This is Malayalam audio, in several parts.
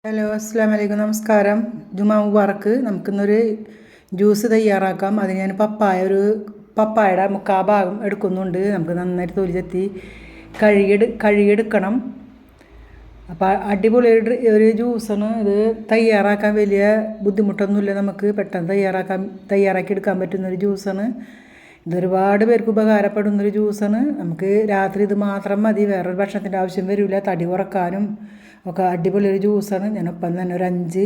ഹലോ അസ്സാം വലൈക്കും നമസ്കാരം. ജുമാ മുബാറക്ക്. നമുക്കിന്നൊരു ജ്യൂസ് തയ്യാറാക്കാം. അതിന് ഞാൻ പപ്പായയുടെ മുക്കാ ഭാഗം എടുക്കുന്നുണ്ട്. നമുക്ക് നന്നായിട്ട് തൊലി ചെത്തി കഴുകിയെടുക്കണം. അപ്പോൾ അടിപൊളി ഒരു ജ്യൂസാണ് ഇത്. തയ്യാറാക്കാൻ വലിയ ബുദ്ധിമുട്ടൊന്നുമില്ല. നമുക്ക് പെട്ടെന്ന് തയ്യാറാക്കി എടുക്കാൻ പറ്റുന്നൊരു ജ്യൂസാണ്. ഇതൊരുപാട് പേർക്ക് ഉപകാരപ്പെടുന്നൊരു ജ്യൂസാണ്. നമുക്ക് രാത്രി ഇത് മാത്രം മതി, വേറൊരു ഭക്ഷണത്തിൻ്റെ ആവശ്യം വരില്ല. തടി കുറക്കാനും ഒക്കെ അടിപൊളി ഒരു ജ്യൂസാണ്. ഞാനൊപ്പം തന്നെ ഒരു 5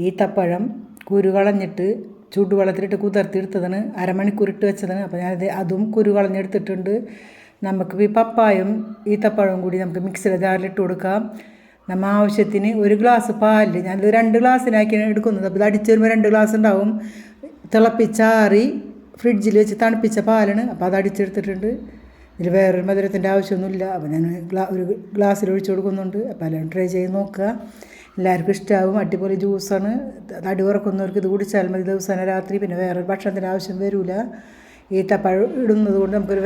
ഈത്തപ്പഴം കുരു കളഞ്ഞിട്ട് ചൂടുവെള്ളത്തിലിട്ട് കുതിർത്തിയെടുത്തതാണ്. അരമണിക്കൂറിട്ട് വെച്ചതാണ്. അപ്പോൾ അതും കുരു കളഞ്ഞെടുത്തിട്ടുണ്ട്. നമുക്ക് ഈ പപ്പായും ഈത്തപ്പഴവും കൂടി നമുക്ക് മിക്സിയുടെ ജാറിലിട്ട് കൊടുക്കാം. നമ്മൾ ആവശ്യത്തിന് 1 ഗ്ലാസ് പാലിൽ ഞാനത് 2 ഗ്ലാസ്സിനാക്കിയാണ് എടുക്കുന്നത്. അപ്പോൾ ഇത് അടിച്ച് വരുമ്പോൾ 2 ഗ്ലാസ് ഉണ്ടാവും. തിളപ്പിച്ചാറി ഫ്രിഡ്ജിൽ വെച്ച് തണുപ്പിച്ച പാലാണ്. അപ്പോൾ അത് അടിച്ചെടുത്തിട്ടുണ്ട്. ഇതിൽ വേറൊരു മധുരത്തിൻ്റെ ആവശ്യമൊന്നുമില്ല. അപ്പോൾ ഞാൻ ഒരു ഗ്ലാസ്സിൽ ഒഴിച്ച് കൊടുക്കുന്നുണ്ട്. അപ്പോൾ എല്ലാവരും ട്രൈ ചെയ്ത് നോക്കുക. എല്ലാവർക്കും ഇഷ്ടമാവും. അടിപൊളി ജ്യൂസാണ്. തടി കുറക്കുന്നവർക്ക് ഇത് കുടിച്ചാൽ മതി ദിവസേന രാത്രി. പിന്നെ വേറൊരു ഭക്ഷണത്തിൻ്റെ ആവശ്യം വരില്ല. ഈത്തപ്പഴം ഇടുന്നത് കൊണ്ട് നമുക്കൊരു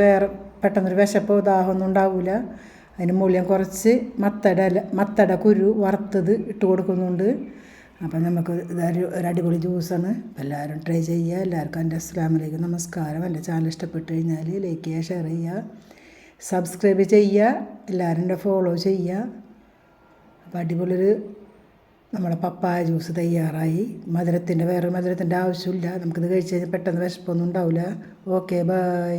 പെട്ടെന്നൊരു വിശപ്പോ ദാഹമൊന്നും ഉണ്ടാവില്ല. അതിന് മൂല്യം കുറച്ച് മത്തട കുരു വറുത്തത് ഇട്ട് കൊടുക്കുന്നുണ്ട്. അപ്പം നമുക്ക് ഒരു അടിപൊളി ജ്യൂസാണ്. അപ്പോൾ എല്ലാവരും ട്രൈ ചെയ്യുക. എല്ലാവർക്കും എൻ്റെ അസ്സലാമു അലൈക്കും നമസ്കാരം. എൻ്റെ ചാനൽ ഇഷ്ടപ്പെട്ട് കഴിഞ്ഞാൽ ലൈക്ക് ചെയ്യുക, ഷെയർ ചെയ്യുക, സബ്സ്ക്രൈബ് ചെയ്യുക, എല്ലാവരും എൻ്റെ ഫോളോ ചെയ്യുക. അപ്പോൾ അടിപൊളിയൊരു നമ്മുടെ പപ്പായ ജ്യൂസ് തയ്യാറായി. വേറെ മധുരത്തിൻ്റെ ആവശ്യമില്ല. നമുക്കിത് കഴിച്ച് കഴിഞ്ഞാൽ പെട്ടെന്ന് വിശപ്പൊന്നും ഉണ്ടാവില്ല. Okay, by.